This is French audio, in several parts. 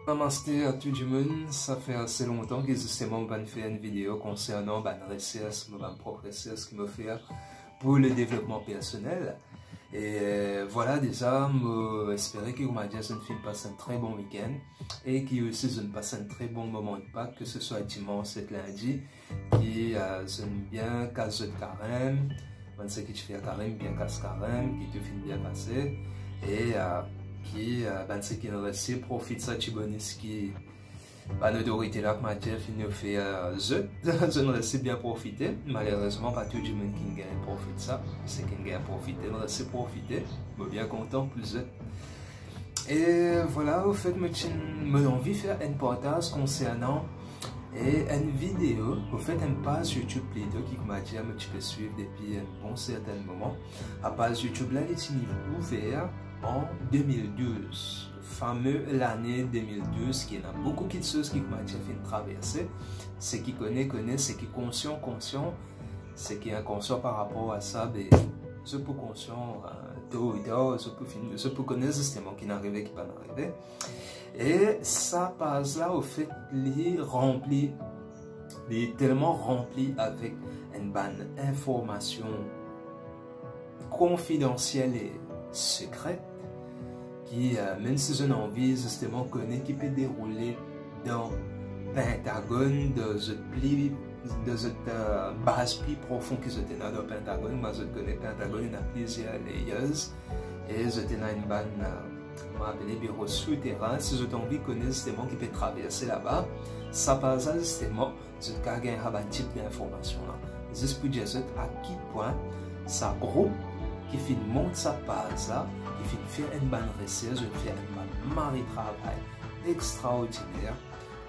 Namasté à tout le monde, ça fait assez longtemps que justement je fait une vidéo concernant une recherche, mon propre recherche qui me fait pour le développement personnel. Et voilà, déjà, j'espère que vous m'avez dit que je passe un très bon week-end et que aussi je passe un très bon moment de Pâques, que ce soit dimanche et lundi, qui j'aime bien casse de carême, je sais que tu fais carême, bien casse carême, qui te finit bien passer et qui c'est qui nous reste profite ça du bonus qui l'autorité là que m'a dit nous fait je ne reste bien profiter, malheureusement pas tout le monde qui gagne profite ça, c'est qui gagne profiter, nous reste profiter, mais bien content plus et voilà, au fait me envie de faire un partage concernant et une vidéo, au fait une page YouTube plutôt qui m'a dit que tu peux suivre depuis un bon certain moment. La page YouTube là est ouverte en 2012, fameux l'année 2012, qui a beaucoup de choses qui m'a dit fait traverser. Ceux qui connaissent, ceux qui conscient, ceux qui inconscient par rapport à ça, ceux pour conscient tôt ou tard, ceux pour connaître justement qui n'arrivait qui pas n'arrivait. Et ça passe là au fait tellement rempli avec une bonne information confidentielle et secrète qui, même si je n'en envie justement connaître, qui peut dérouler dans Pentagone, dans cette base plus profonde que je tenais dans le Pentagone. Moi je connais Pentagone, il y a plusieurs layers et je tenais une bonne m'a appelé bureau souterrain. Si je t'en envie connaître justement qui peut traverser là-bas, ça passe justement je peux gagner un type d'information là. Juste pour dire à quel point ça groupe qui fait monte sa page là, qui fait faire une bonne recherche, je fais un bon mari travail extraordinaire,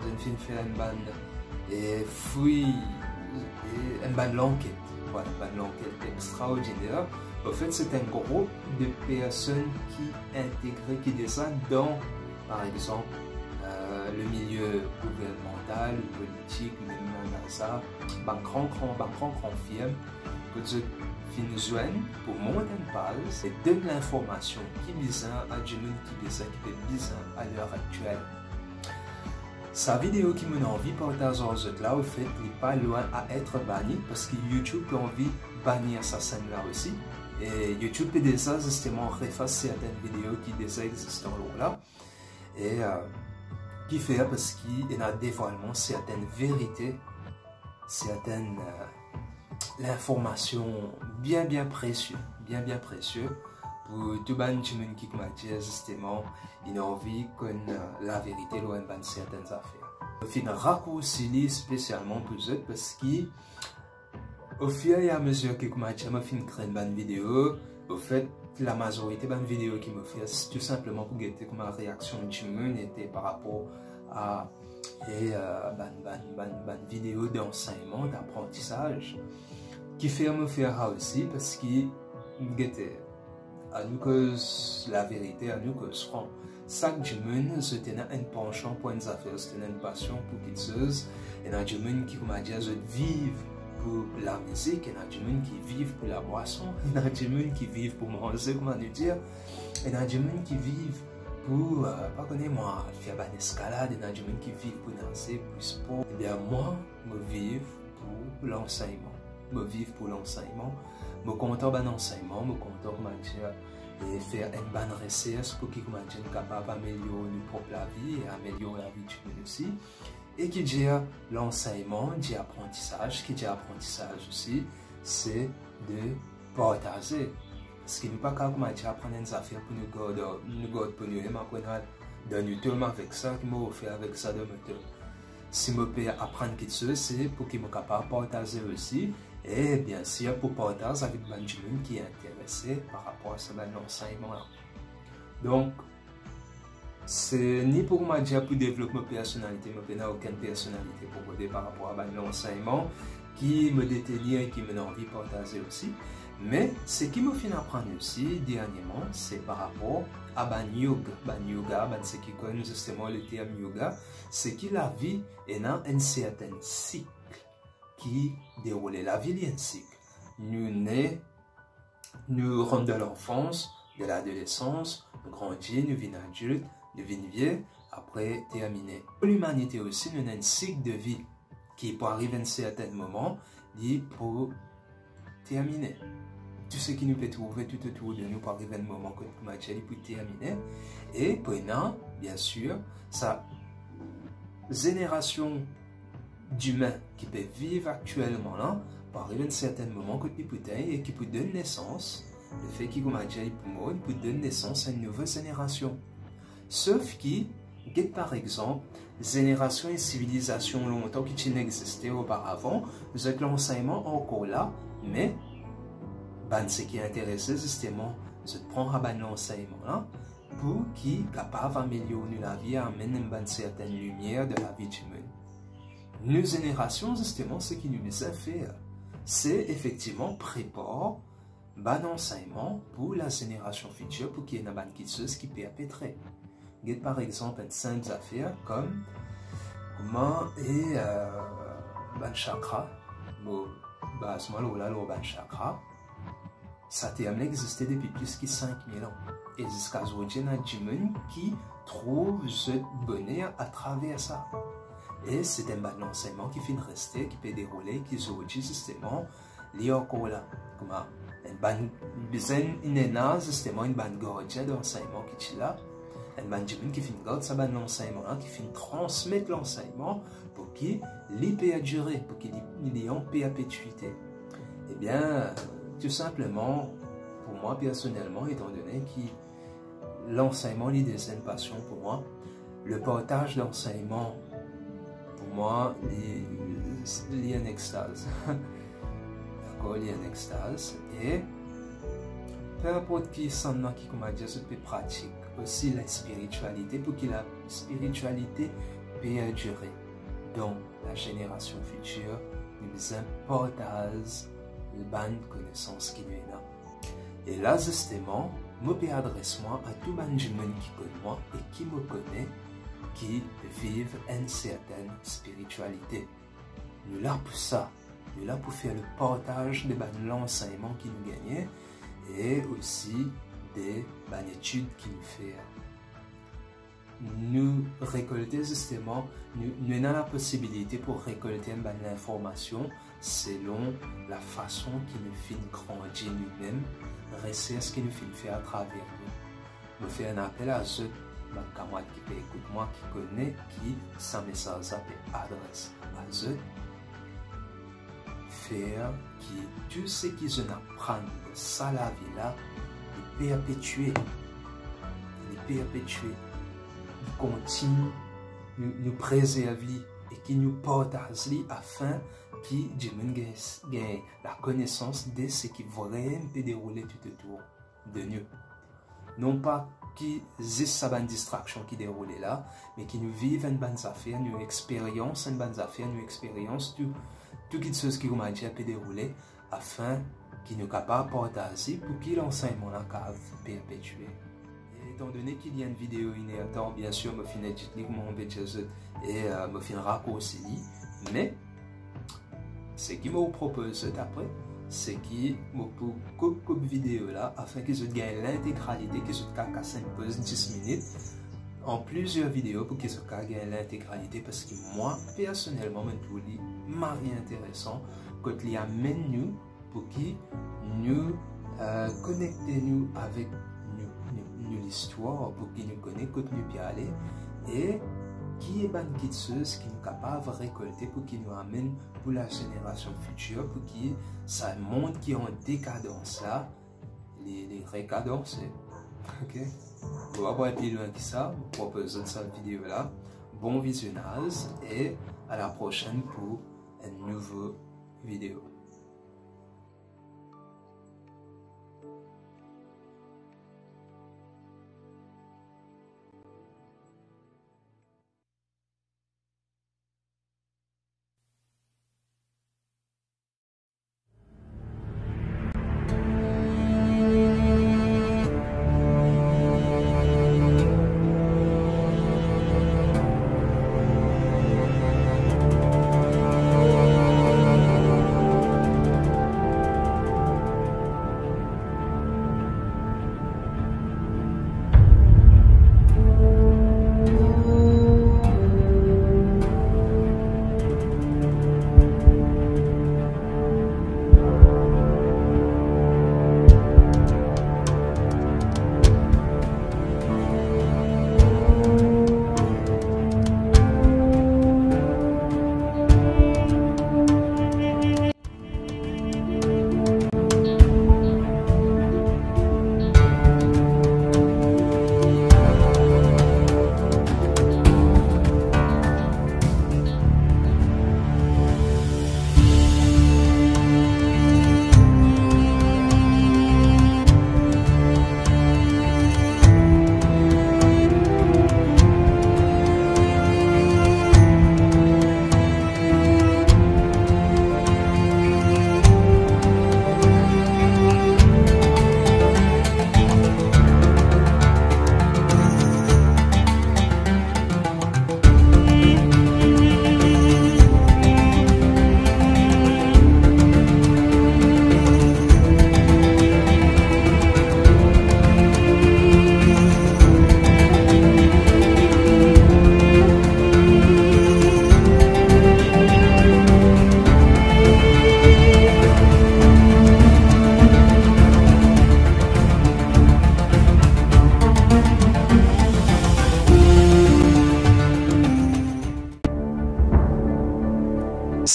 je fais faire une bonne fouille et une bonne enquête, voilà, une bonne enquête extraordinaire. En fait, c'est un groupe de personnes qui intègrent, qui descendent dans, par exemple, le milieu gouvernemental, politique, même dans ça, un grand firme, que je finis pour monter une page, c'est de l'information qui est bizarre à du monde qui est bizarre à l'heure actuelle. Sa vidéo qui me envie de partager aujourd'hui là, au fait, n'est pas loin à être bannie parce que YouTube a envie de bannir sa scène là aussi. Et YouTube peut déjà justement refaire certaines vidéos qui déjà existent là et qui fait parce qu'il y a dévoilement certaines vérités, certaines l'information bien précieux pour tout le monde qui m'a dit justement il a envie qu'on la vérité loin de certaines affaires. Je fais un raccourci spécialement pour eux parce que au fur et à mesure que je fais une bonne vidéo, au fait, la majorité de la vidéo qui me fait, c'est tout simplement pour guetter que ma réaction du monde était par rapport à une vidéo d'enseignement, d'apprentissage, qui fait me faire aussi parce que à nous que la vérité, à nous que ce franc. Chaque du monde, se tenait un penchant pour une affaire, se tenait une passion pour quelque chose, et dans du monde qui m'a dit, je vive pour la musique, il y a des gens qui vivent pour la boisson, il y a des gens qui vivent pour manger, comment dire, il y a des gens qui vivent pour, pas connaître moi, faire une escalade, il y a des gens qui vivent pour danser, pour sport. Et bien moi, je vis pour l'enseignement, je vis pour l'enseignement, je suis content de l'enseignement, je suis content de et faire une bonne recherche pour qu'ils soient capables d'améliorer notre propre vie et améliorer la vie du monde aussi. Et qui dit l'enseignement, dit apprentissage, qui dit apprentissage aussi, c'est de partager. Parce qu'il n'est pas capable de apprendre des affaires pour nous garder pour nous, mais nous tout avec ça, qui m'a offert avec ça de me. Si je peux apprendre quelque chose, c'est pour qu'il soit capable de partager aussi. Et bien sûr, pour partager avec les gens qui est intéressé par rapport à ce l'enseignement. Donc, c'est ni pour moi dire pour développer ma personnalité, je n'ai aucune personnalité pour aider par rapport à l'enseignement qui me détenir et qui me donne envie de partager aussi. Mais ce qui me fait apprendre aussi dernièrement, c'est par rapport à yoga. Yoga, ce qui connaît justement le terme yoga, c'est que la vie est dans un certain cycle qui déroule. La vie est un cycle. Nous rentrons de l'enfance, de l'adolescence, nous grandissons, nous devenons adultes, nous devenons vieux. après terminer. Pour l'humanité aussi, nous avons un cycle de vie qui, pour arriver à un certain moment, dit pour terminer. Tout ce qui nous peut trouver tout autour de nous pour arriver à un moment que nous avons pour terminer. Et pendant, bien sûr, sa génération d'humains qui peuvent vivre actuellement là, pour arriver à un certain moment que nous peut et qui peut donner naissance, le fait qu'il peut donner naissance à une nouvelle génération. Sauf qui, par exemple, génération et civilisation longtemps qui n'existaient auparavant, vous avez l'enseignement encore là, mais ce qui est intéressant justement, c'est de prendre l'enseignement là pour qui est capable d'améliorer la vie, amener une certaine lumière de la vie humaine. Nos générations, justement, ce qui nous a fait, c'est effectivement préparer l'enseignement pour la génération future, pour qu'il y ait une chose qui perpétrer. Par exemple, une simple affaire comme comment est le chakra, chakra, ça a existé depuis plus de 5000 ans. Et jusqu'à aujourd'hui, il y a des gens qui trouvent ce bonheur à travers ça. Et c'est un enseignement qui finit de rester, qui peut dérouler, qui aujourd'hui, justement, il y a encore là. Justement, une bonne gorge d'enseignement qui est là. Un bon gens qui finit garder ça l'enseignement, qui finit transmettre l'enseignement pour qu'il puisse perdurer, pour qu'il ait en perpétuité. Eh bien, tout simplement, pour moi personnellement, étant donné que l'enseignement est une passion pour moi, le partage d'enseignement, pour moi, il y a une extase. D'accord, il y a une extase. Et peu importe qui s'en a qui, comme je dis, peut pratique aussi la spiritualité pour que la spiritualité perdure dans la génération future. Nous partageons les bonnes connaissances qui nous là. Et là, justement, je peux adresser à tout le monde qui connaît moi et qui me connaît, qui vivent une certaine spiritualité. Nous sommes là pour ça. Nous sommes là pour faire le partage de l'enseignement qui nous gagnait et aussi des études qui nous fait. Nous récolter justement, nous avons la possibilité pour récolter l'information selon la façon qui nous fait grandir nous-mêmes, rester ce qui nous fait faire à travers nous. Je fais un appel à ceux, ma camarade qui peut écouter moi, qui connaît, qui sans message peut adresse à eux, faire qui tout ce qu'ils apprennent de ça la vie là, les perpétuer, ils continuent, nous préserver et qui nous partagent afin qu'ils gagnent la connaissance de ce qui vraiment peut dérouler tout autour de nous. Non pas qui juste sa bonne distraction qui déroule là, mais qui nous vivent une bonne affaire, nous expérience une bonne affaire, nous expérience tout quelque chose qui m'a déjà peut dérouler afin qu'il nous capable de partager pour qu'il l'enseignement là perpétuer. Étant donné qu'il y a une vidéo inédite, bien sûr, je finis de dire mon bêtise et je finis raccourci, mais ce qui me propose après, c'est qu'il me pour coupe vidéo là afin que je gagne l'intégralité, que je casse une pause 10 minutes en plusieurs vidéos pour que je gagne l'intégralité parce que moi personnellement je trouve mari intéressant quand il amène nous pour qui nous connecter nous avec l'histoire pour qu'il nous connaisse quand nous bien aller et qui est bonne chose qui nous capable de récolter pour qu'il nous amène pour la génération future pour qu'il ça monde qui est en décadence là les récadencer. Ok, on va voir plus loin que ça. Je propose cette vidéo là. Bon visionnage et à la prochaine pour une nouvelle vidéo.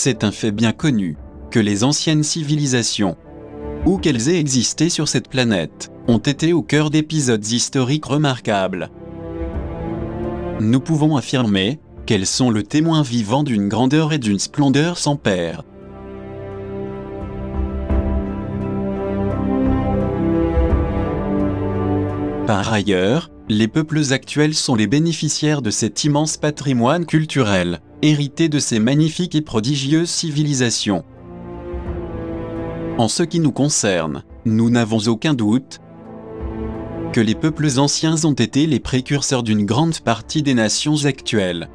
C'est un fait bien connu, que les anciennes civilisations, où qu'elles aient existé sur cette planète, ont été au cœur d'épisodes historiques remarquables. Nous pouvons affirmer qu'elles sont le témoin vivant d'une grandeur et d'une splendeur sans pair. Par ailleurs, les peuples actuels sont les bénéficiaires de cet immense patrimoine culturel, hérité de ces magnifiques et prodigieuses civilisations. En ce qui nous concerne, nous n'avons aucun doute que les peuples anciens ont été les précurseurs d'une grande partie des nations actuelles.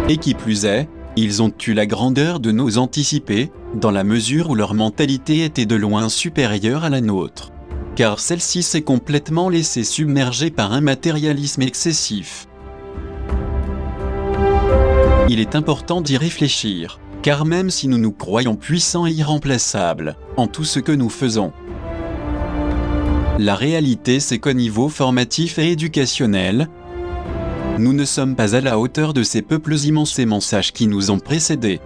Et qui plus est, ils ont eu la grandeur de nous anticiper, dans la mesure où leur mentalité était de loin supérieure à la nôtre. Car celle-ci s'est complètement laissée submerger par un matérialisme excessif. Il est important d'y réfléchir, car même si nous nous croyons puissants et irremplaçables en tout ce que nous faisons, la réalité c'est qu'au niveau formatif et éducationnel, nous ne sommes pas à la hauteur de ces peuples immensément sages qui nous ont précédés.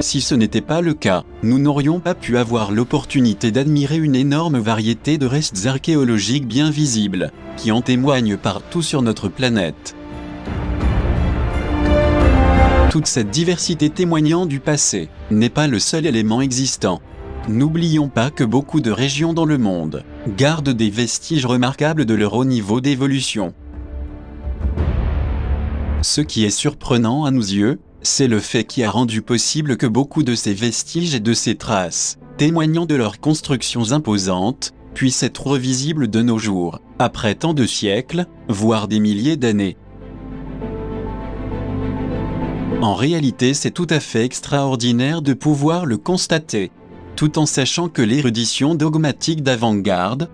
Si ce n'était pas le cas, nous n'aurions pas pu avoir l'opportunité d'admirer une énorme variété de restes archéologiques bien visibles, qui en témoignent partout sur notre planète. Toute cette diversité témoignant du passé n'est pas le seul élément existant. N'oublions pas que beaucoup de régions dans le monde gardent des vestiges remarquables de leur haut niveau d'évolution. Ce qui est surprenant à nos yeux, c'est le fait qui a rendu possible que beaucoup de ces vestiges et de ces traces, témoignant de leurs constructions imposantes, puissent être visibles de nos jours, après tant de siècles, voire des milliers d'années. En réalité, c'est tout à fait extraordinaire de pouvoir le constater, tout en sachant que l'érudition dogmatique d'avant-garde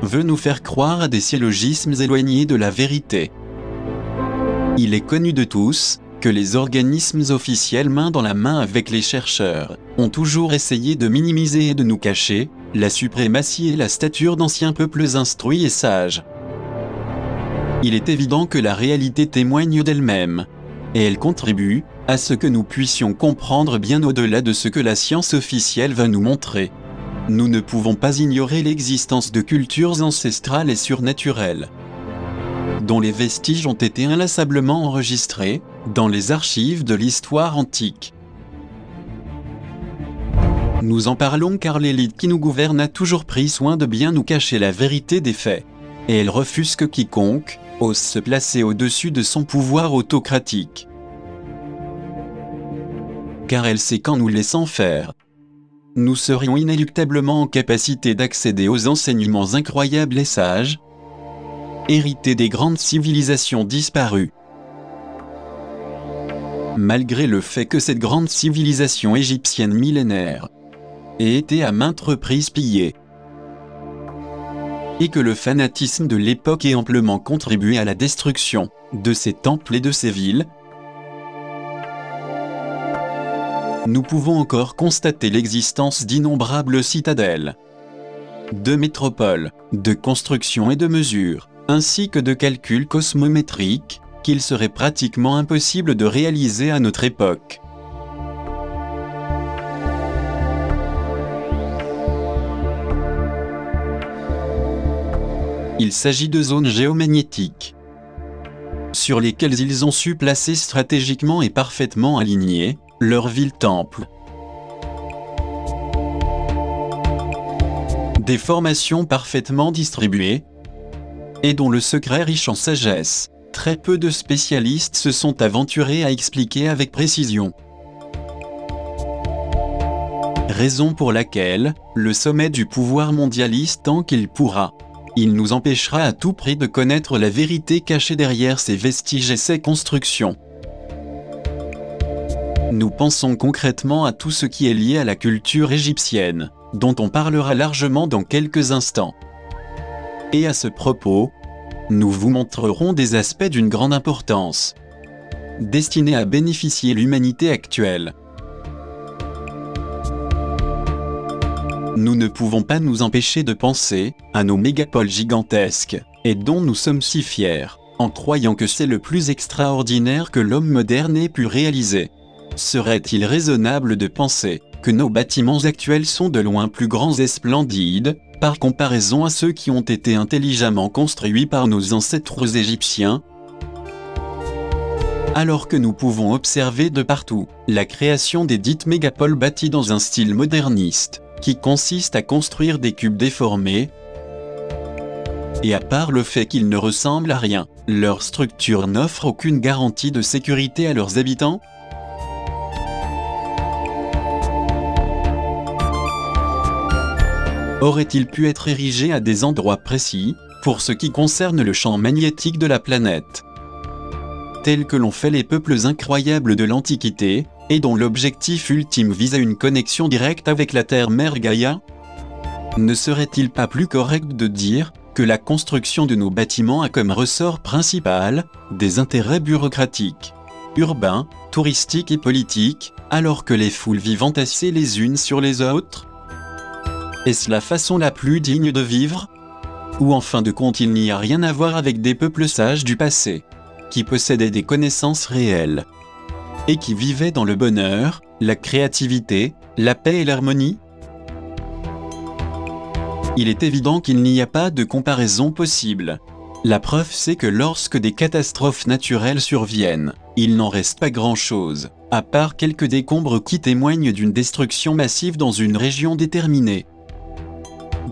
veut nous faire croire à des syllogismes éloignés de la vérité. Il est connu de tous que les organismes officiels main dans la main avec les chercheurs ont toujours essayé de minimiser et de nous cacher la suprématie et la stature d'anciens peuples instruits et sages. Il est évident que la réalité témoigne d'elle-même, et elle contribue à ce que nous puissions comprendre bien au-delà de ce que la science officielle va nous montrer. Nous ne pouvons pas ignorer l'existence de cultures ancestrales et surnaturelles, dont les vestiges ont été inlassablement enregistrés dans les archives de l'histoire antique. Nous en parlons car l'élite qui nous gouverne a toujours pris soin de bien nous cacher la vérité des faits, et elle refuse que quiconque ose se placer au-dessus de son pouvoir autocratique. Car elle sait qu'en nous laissant faire, nous serions inéluctablement en capacité d'accéder aux enseignements incroyables et sages, hérités des grandes civilisations disparues. Malgré le fait que cette grande civilisation égyptienne millénaire ait été à maintes reprises pillée, et que le fanatisme de l'époque ait amplement contribué à la destruction de ses temples et de ses villes, nous pouvons encore constater l'existence d'innombrables citadelles, de métropoles, de constructions et de mesures, ainsi que de calculs cosmométriques qu'il serait pratiquement impossible de réaliser à notre époque. Il s'agit de zones géomagnétiques, sur lesquelles ils ont su placer stratégiquement et parfaitement alignés leurs villes-temples. Des formations parfaitement distribuées, et dont le secret riche en sagesse, très peu de spécialistes se sont aventurés à expliquer avec précision. Raison pour laquelle, le sommet du pouvoir mondialiste tant qu'il pourra, il nous empêchera à tout prix de connaître la vérité cachée derrière ces vestiges et ces constructions. Nous pensons concrètement à tout ce qui est lié à la culture égyptienne, dont on parlera largement dans quelques instants. Et à ce propos, nous vous montrerons des aspects d'une grande importance, destinés à bénéficier l'humanité actuelle. Nous ne pouvons pas nous empêcher de penser à nos mégapoles gigantesques, et dont nous sommes si fiers, en croyant que c'est le plus extraordinaire que l'homme moderne ait pu réaliser. Serait-il raisonnable de penser que nos bâtiments actuels sont de loin plus grands et splendides, par comparaison à ceux qui ont été intelligemment construits par nos ancêtres égyptiens? Alors que nous pouvons observer de partout la création des dites mégapoles bâties dans un style moderniste, qui consiste à construire des cubes déformés, et à part le fait qu'ils ne ressemblent à rien, leur structure n'offre aucune garantie de sécurité à leurs habitants? Aurait-il pu être érigé à des endroits précis, pour ce qui concerne le champ magnétique de la planète, tel que l'ont fait les peuples incroyables de l'Antiquité, et dont l'objectif ultime visait une connexion directe avec la Terre-Mère Gaïa? Ne serait-il pas plus correct de dire que la construction de nos bâtiments a comme ressort principal des intérêts bureaucratiques, urbains, touristiques et politiques, alors que les foules vivent entassées les unes sur les autres? Est-ce la façon la plus digne de vivre? Ou en fin de compte il n'y a rien à voir avec des peuples sages du passé, qui possédaient des connaissances réelles, et qui vivaient dans le bonheur, la créativité, la paix et l'harmonie? Il est évident qu'il n'y a pas de comparaison possible. La preuve c'est que lorsque des catastrophes naturelles surviennent, il n'en reste pas grand-chose, à part quelques décombres qui témoignent d'une destruction massive dans une région déterminée.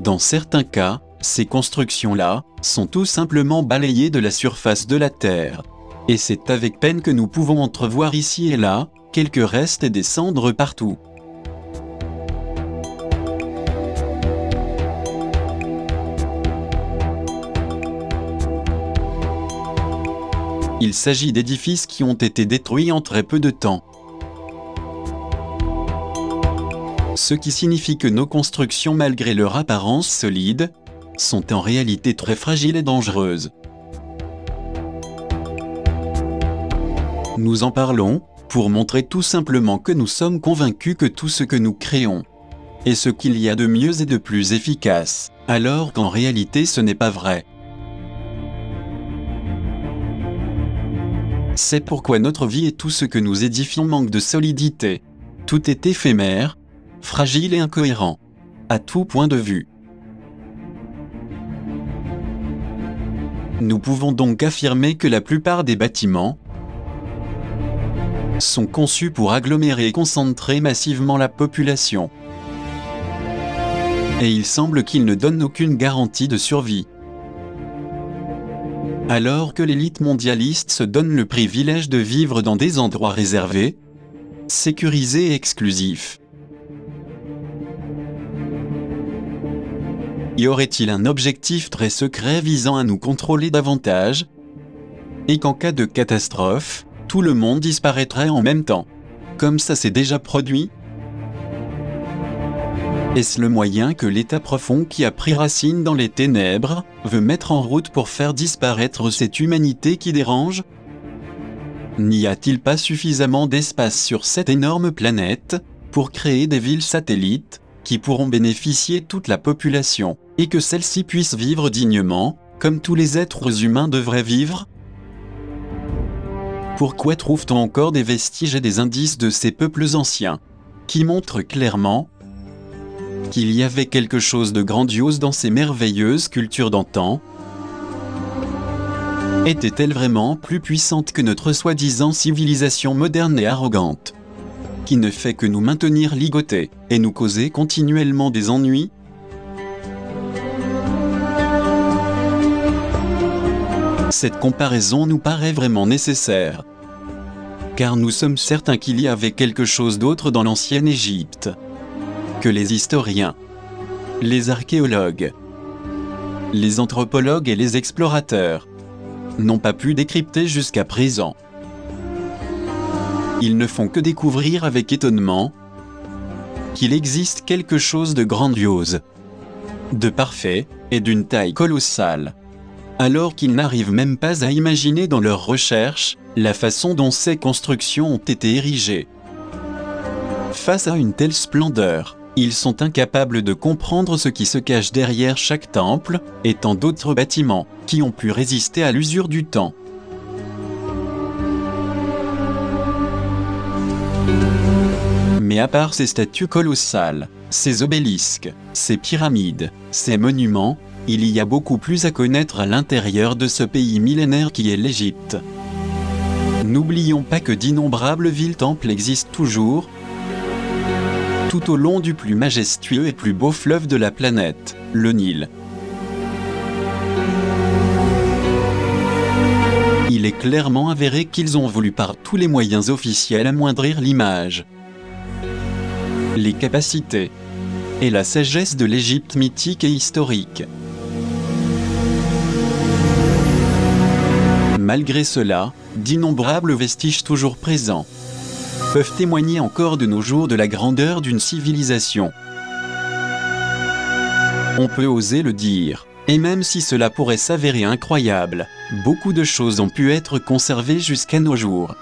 Dans certains cas, ces constructions-là sont tout simplement balayées de la surface de la Terre. Et c'est avec peine que nous pouvons entrevoir ici et là quelques restes et des cendres partout. Il s'agit d'édifices qui ont été détruits en très peu de temps. Ce qui signifie que nos constructions, malgré leur apparence solide, sont en réalité très fragiles et dangereuses. Nous en parlons pour montrer tout simplement que nous sommes convaincus que tout ce que nous créons est ce qu'il y a de mieux et de plus efficace, alors qu'en réalité ce n'est pas vrai. C'est pourquoi notre vie et tout ce que nous édifions manque de solidité. Tout est éphémère, fragile et incohérent, à tout point de vue. Nous pouvons donc affirmer que la plupart des bâtiments sont conçus pour agglomérer et concentrer massivement la population. Et il semble qu'ils ne donnent aucune garantie de survie. Alors que l'élite mondialiste se donne le privilège de vivre dans des endroits réservés, sécurisés et exclusifs. Y aurait-il un objectif très secret visant à nous contrôler davantage? Et qu'en cas de catastrophe, tout le monde disparaîtrait en même temps, comme ça s'est déjà produit? Est-ce le moyen que l'état profond qui a pris racine dans les ténèbres veut mettre en route pour faire disparaître cette humanité qui dérange? N'y a-t-il pas suffisamment d'espace sur cette énorme planète pour créer des villes satellites qui pourront bénéficier toute la population et que celle-ci puisse vivre dignement, comme tous les êtres humains devraient vivre? Pourquoi trouve-t-on encore des vestiges et des indices de ces peuples anciens, qui montrent clairement qu'il y avait quelque chose de grandiose dans ces merveilleuses cultures d'antan? Était-elle vraiment plus puissante que notre soi-disant civilisation moderne et arrogante, qui ne fait que nous maintenir ligotés et nous causer continuellement des ennuis? Cette comparaison nous paraît vraiment nécessaire, car nous sommes certains qu'il y avait quelque chose d'autre dans l'ancienne Égypte, que les historiens, les archéologues, les anthropologues et les explorateurs n'ont pas pu décrypter jusqu'à présent. Ils ne font que découvrir avec étonnement qu'il existe quelque chose de grandiose, de parfait et d'une taille colossale, alors qu'ils n'arrivent même pas à imaginer dans leurs recherches la façon dont ces constructions ont été érigées. Face à une telle splendeur, ils sont incapables de comprendre ce qui se cache derrière chaque temple et tant d'autres bâtiments qui ont pu résister à l'usure du temps. Mais à part ces statues colossales, ces obélisques, ces pyramides, ces monuments, il y a beaucoup plus à connaître à l'intérieur de ce pays millénaire qui est l'Égypte. N'oublions pas que d'innombrables villes-temples existent toujours, tout au long du plus majestueux et plus beau fleuve de la planète, le Nil. Il est clairement avéré qu'ils ont voulu par tous les moyens officiels amoindrir l'image, les capacités et la sagesse de l'Égypte mythique et historique. Malgré cela, d'innombrables vestiges toujours présents peuvent témoigner encore de nos jours de la grandeur d'une civilisation. On peut oser le dire, et même si cela pourrait s'avérer incroyable, beaucoup de choses ont pu être conservées jusqu'à nos jours.